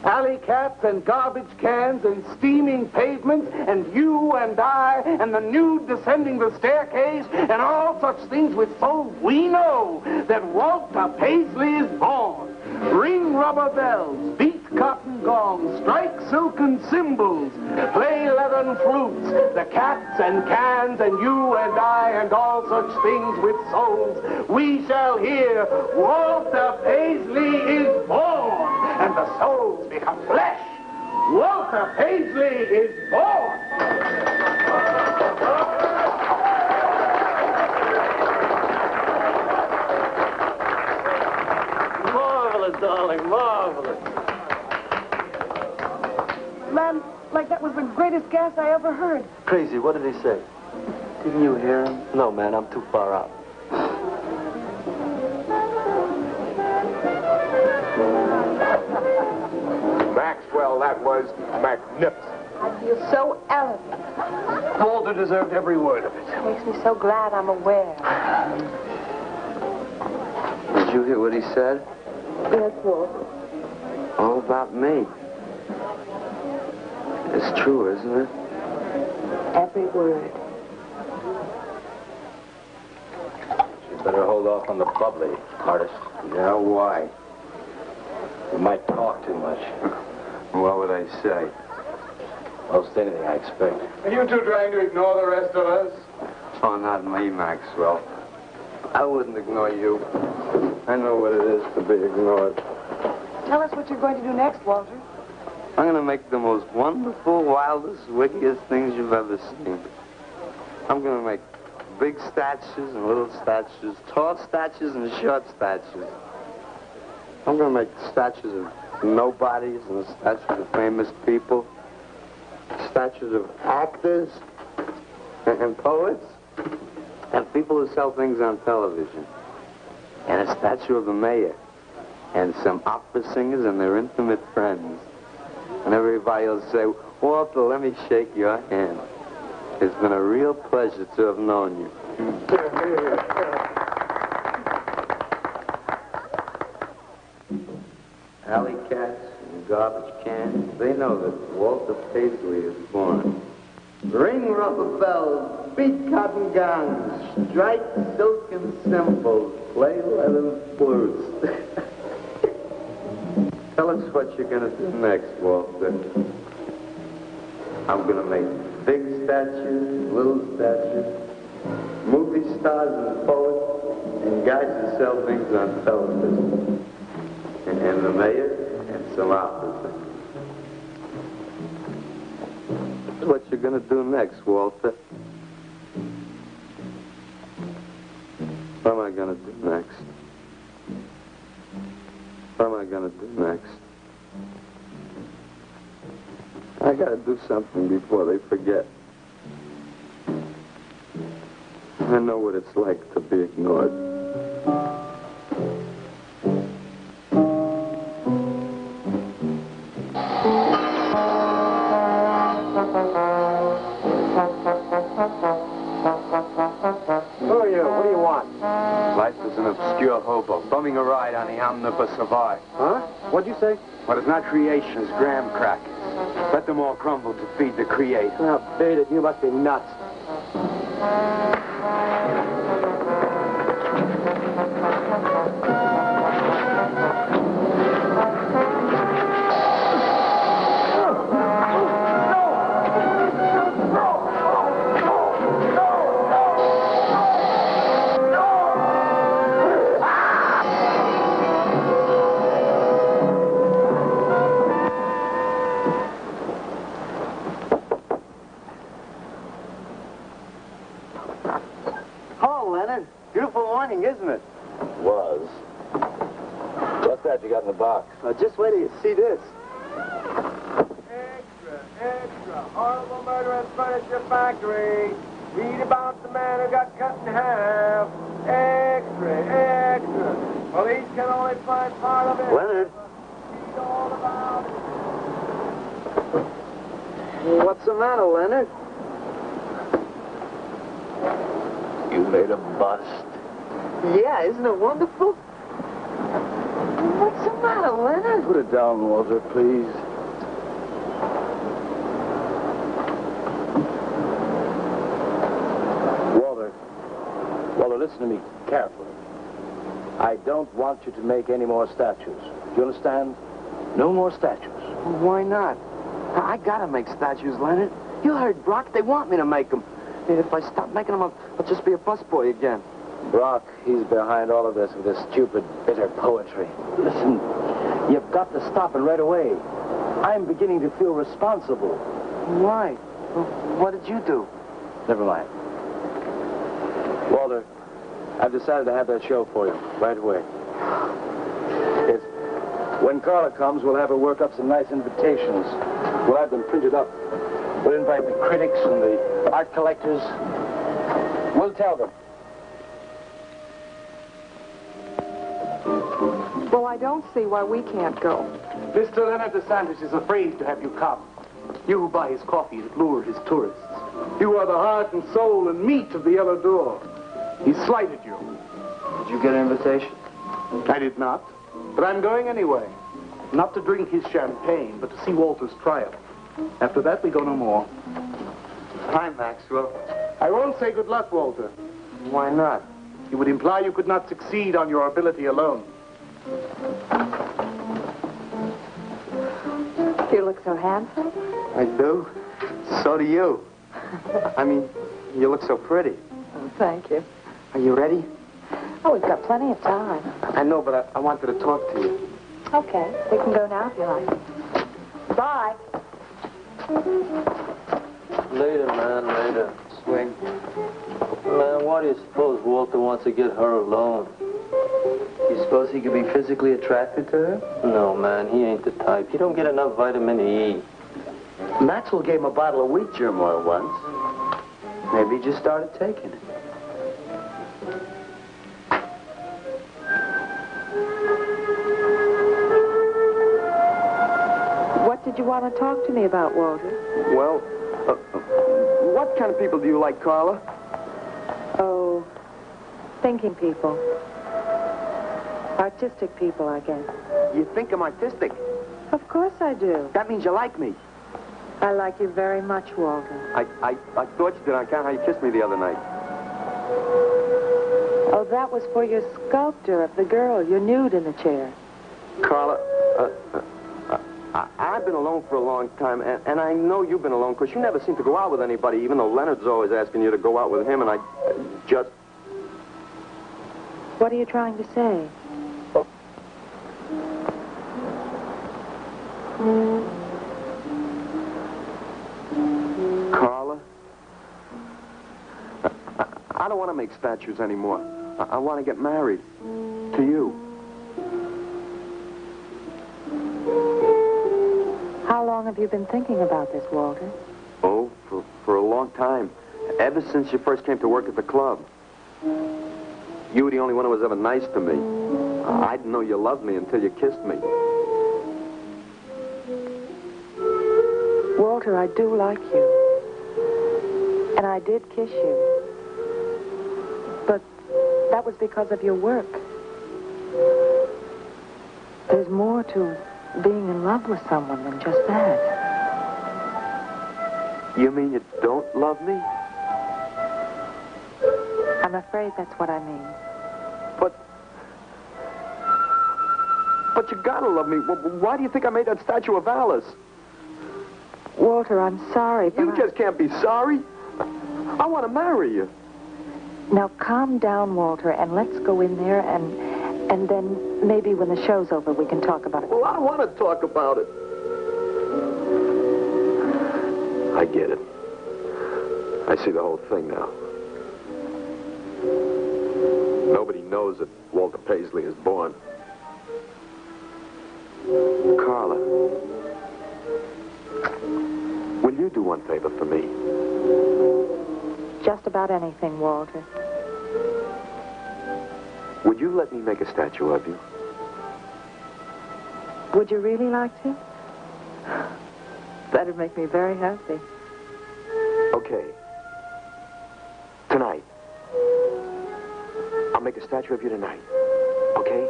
S3: Alley cats and garbage cans and steaming pavements and you and I and the nude descending the staircase and all such things with souls, we know that Walter Paisley is born. Ring rubber bells, beat cotton gongs, strike silken cymbals, play leathern flutes, the cats and cans and you and I and all such things with souls. We shall hear Walter Paisley is born, and the souls become flesh. Walter Paisley is born.
S5: Marvelous, darling, marvelous.
S9: Man, like that was the greatest gas I ever heard.
S5: Crazy, what did he say? Didn't you hear him? No, man, I'm too far out.
S8: Maxwell, that was magnificent.
S4: I feel so elegant.
S3: Walter deserved every word of it.
S4: It makes me so glad I'm aware.
S11: Did you hear what he said?
S4: Yes, Walter.
S11: All about me. It's true, isn't it?
S4: Every word.
S2: You better hold off on the bubbly, artist.
S8: Yeah, why?
S2: You might talk too much.
S8: What would I say?
S2: Most anything, I expect.
S3: Are you two trying to ignore the rest of us?
S8: Oh, not me, Maxwell. I wouldn't ignore you. I know what it is to be ignored.
S9: Tell us what you're going to do next, Walter.
S11: I'm going to make the most wonderful, wildest, wickedest things you've ever seen. I'm going to make big statues and little statues, tall statues and short statues. I'm going to make statues of nobodies and statues of famous people, statues of actors and poets and people who sell things on television, and a statue of the mayor and some opera singers and their intimate friends. And everybody will say, Walter, let me shake your hand. It's been a real pleasure to have known you. Alley cats and garbage cans, they know that Walter Paisley is born. Ring rubber bells, beat cotton gongs, strike silken cymbals, play leathern flutes. Tell us what you're going to do next, Walter. I'm going to make big statues, little statues, movie stars and poets, and guys who sell things on television. And the mayor and some officers. That's what you're going to do next, Walter. What am I going to do next? What am I going to do next?
S2: I gotta do something before they forget. I know what it's like to be ignored.
S12: Who are you? What do you want? Life is an obscure hobo, bumming a ride on the omnibus of art. Huh? What'd you say? What is not creation is graham crackers. Let them all crumble to feed the creator.
S11: Now, beat it. You must be nuts.
S12: Isn't it?
S11: Was. What's that you got in the box?
S12: Just wait till you see this.
S14: Extra, extra. Horrible murder at furniture factory. Read about the man who got cut in half. Extra, extra. Police can only find part of it.
S12: Leonard.
S14: Read all about it.
S12: What's the matter, Leonard?
S5: You made a bust.
S12: Yeah, isn't it wonderful? What's the matter, Leonard?
S11: Put it down, Walter, please. Walter, listen to me carefully. I don't want you to make any more statues. Do you understand? No more statues.
S12: Well, why not? I gotta make statues, Leonard. You heard Brock. They want me to make them. If I stop making them, I'll just be a busboy again.
S11: Brock, he's behind all of this with his stupid, bitter poetry. Listen, you've got to stop it right away. I'm beginning to feel responsible.
S12: Why? Well, what did you do?
S11: Never mind. Walter, I've decided to have that show for you right away. Yes. When Carla comes, we'll have her work up some nice invitations. We'll have them printed up. We'll invite the critics and the art collectors. We'll tell them.
S4: Well, I don't see why we can't go.
S3: Mr. Leonard DeSantis is afraid to have you come. You who buy his coffee and lure his tourists. You are the heart and soul and meat of the Yellow Door. He slighted you.
S12: Did you get an invitation?
S3: I did not, but I'm going anyway. Not to drink his champagne, but to see Walter's triumph. After that, we go no more.
S12: Hi, Maxwell.
S3: I won't say good luck, Walter.
S12: Why not?
S3: It would imply you could not succeed on your ability alone.
S4: You look so handsome.
S12: I do. So do you. I mean, you look so pretty.
S4: Oh, thank you.
S12: Are you ready?
S4: Oh, we've got plenty of time.
S12: I know, but I wanted to talk to you.
S4: Okay, we can go now if you like. Bye.
S5: Later, man, later.
S12: Swing.
S5: Man, why do you suppose Walter wants to get her alone?
S12: You suppose he could be physically attracted to her?
S5: No, man, he ain't the type. He don't get enough vitamin E.
S11: Maxwell gave him a bottle of wheat germ oil once.
S12: Maybe he just started taking it.
S4: What did you want to talk to me about, Walter?
S12: Well, what kind of people do you like, Carla?
S4: Oh, thinking people. Artistic people, I guess.
S12: You think I'm artistic?
S4: Of course I do.
S12: That means you like me.
S4: I like you very much, Walter.
S12: I thought you did on account how you kissed me the other night.
S4: Oh, that was for your sculpture of the girl, your nude in the chair.
S12: Carla, I've been alone for a long time, and I know you've been alone, because you never seem to go out with anybody, even though Leonard's always asking you to go out with him, and I just...
S4: What are you trying to say?
S12: Carla, I don't want to make statues anymore. I want to get married. To you.
S4: How long long have you been thinking about this, Walter?
S2: Oh, for a long time. Ever since you first came to work at the club. You were the only one who was ever nice to me. I didn't know you loved me until you kissed me.
S4: Walter, I do like you. And I did kiss you. But that was because of your work. There's more to being in love with someone than just that.
S2: You mean you don't love me?
S4: I'm afraid that's what I mean.
S2: But you gotta love me. Why do you think I made that statue of Alice?
S4: Walter, I'm sorry, but
S2: You just can't be sorry. I want to marry you.
S4: Now, calm down, Walter, and let's go in there, and then maybe when the show's over, we can talk about it.
S2: Well, I don't want to talk about it. I get it. I see the whole thing now. Nobody knows that Walter Paisley is born. Carla, will you do one favor for me?
S4: Just about anything, Walter.
S2: Would you let me make a statue of you?
S4: Would you really like to? That'd make me very happy.
S2: Okay. Tonight. I'll make a statue of you tonight. Okay?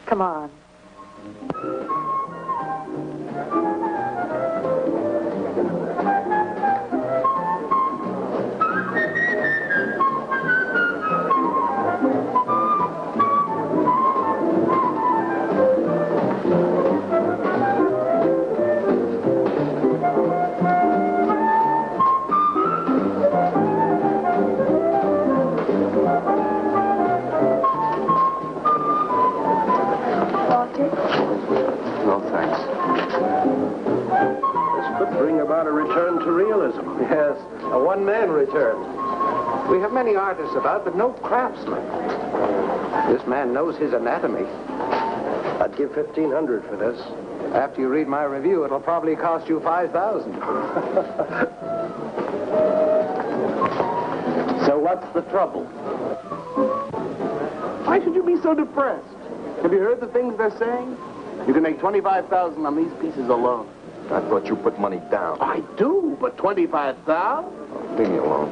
S4: Come on.
S2: No, thanks.
S11: This could bring about a return to realism. Yes, a one-man return. We have many artists about, but no craftsmen. This man knows his anatomy. I'd give $1,500 for this. After you read my review, it'll probably cost you $5,000.
S3: So what's the trouble? Why should you be so depressed? Have you heard the things they're saying? You can make $25,000 on these pieces alone.
S2: I thought you put money down.
S3: I do, but $25,000?
S2: Leave me alone.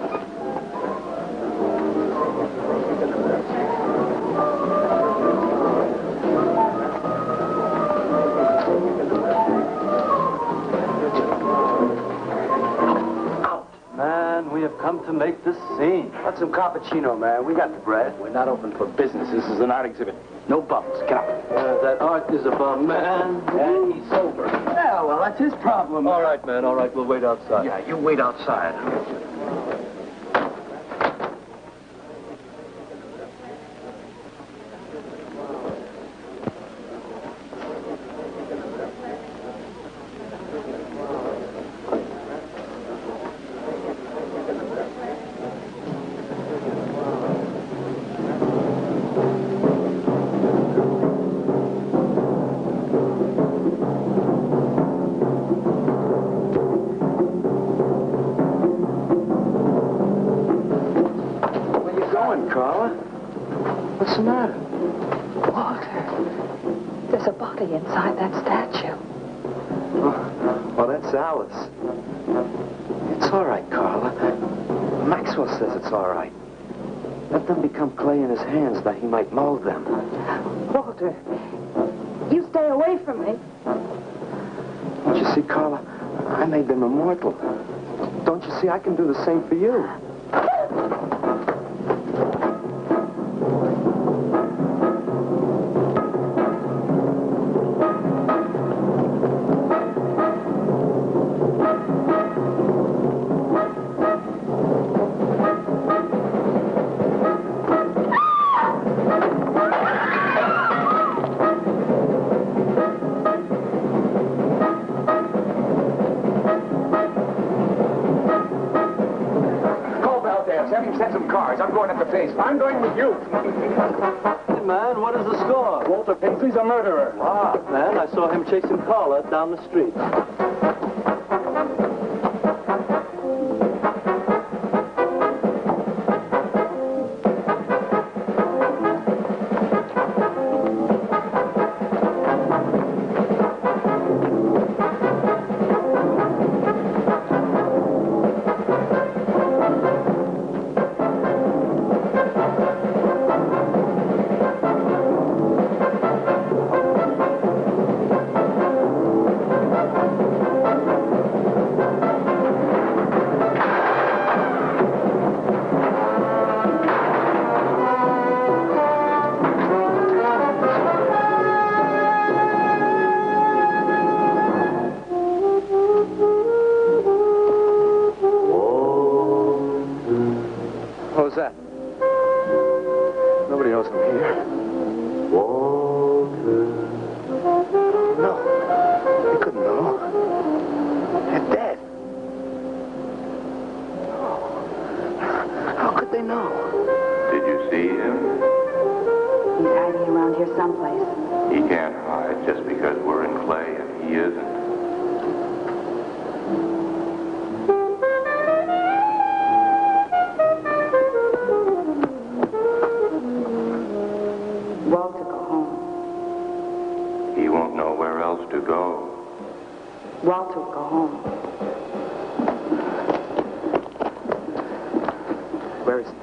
S5: Man, we have come to make this scene.
S11: What's some cappuccino, man? We got the bread. We're not open for business. This is an art exhibit. No bums. Get up.
S5: That art is a bum, man.
S11: And he's sober. Yeah, well, that's his problem.
S5: All right, man, all right. We'll wait outside.
S11: Yeah, you wait outside. Carla? What's the matter?
S4: Walter, there's a body inside that statue.
S2: Oh, that's Alice.
S11: It's all right, Carla. Maxwell says it's all right. Let them become clay in his hands that he might mold them.
S4: Walter, you stay away from me.
S11: Don't you see, Carla? I made them immortal. Don't you see, I can do the same for you.
S8: have him send some cars. I'm going up the face.
S3: I'm going with you.
S5: Hey, man, what is the score?
S3: Walter Paisley's a murderer.
S5: Ah, man, I saw him chasing Carla down the street.
S3: Who's that? Nobody knows I'm here.
S11: Walter.
S3: No. They couldn't know. They're dead. How could they know?
S13: Did you see him?
S4: He's hiding around here someplace.
S13: He can't hide just because we're in Clay and he isn't.
S4: Walter, go home.
S13: He won't know where else to go.
S4: Walter, go home.
S3: Where is he?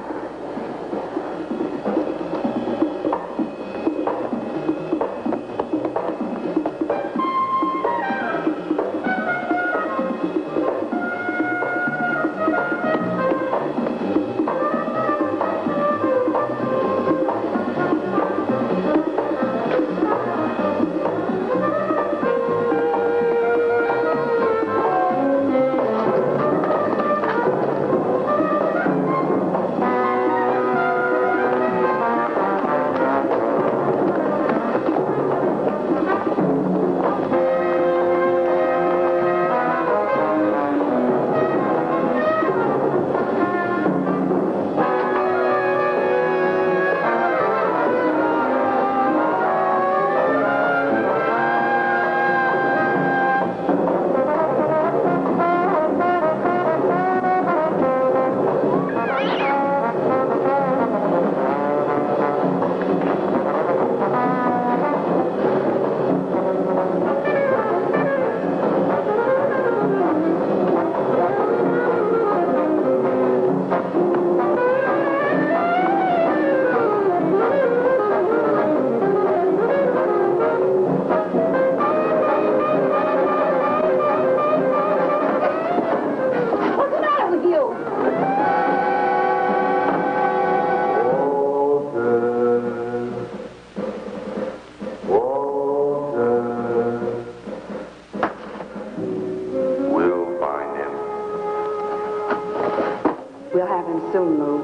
S4: We'll have him soon, Lou.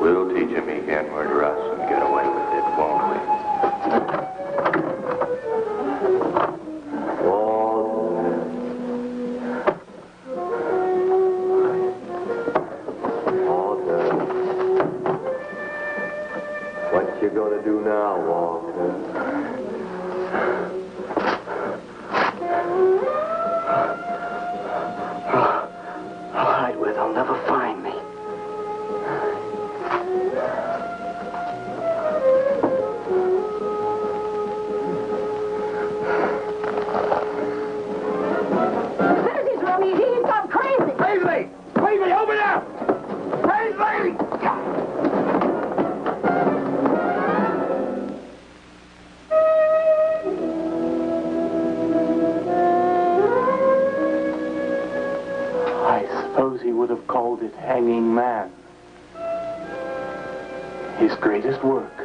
S13: We'll teach him he can't murder us and get away with it, won't we?
S11: Walter. What you gonna do now, Walter?
S3: I'll hide where they'll never find me.
S10: There's his Rummy. He's gone crazy.
S8: Paisley! Paisley, open up! Paisley!
S1: I suppose he would have called it hanging man. His greatest work.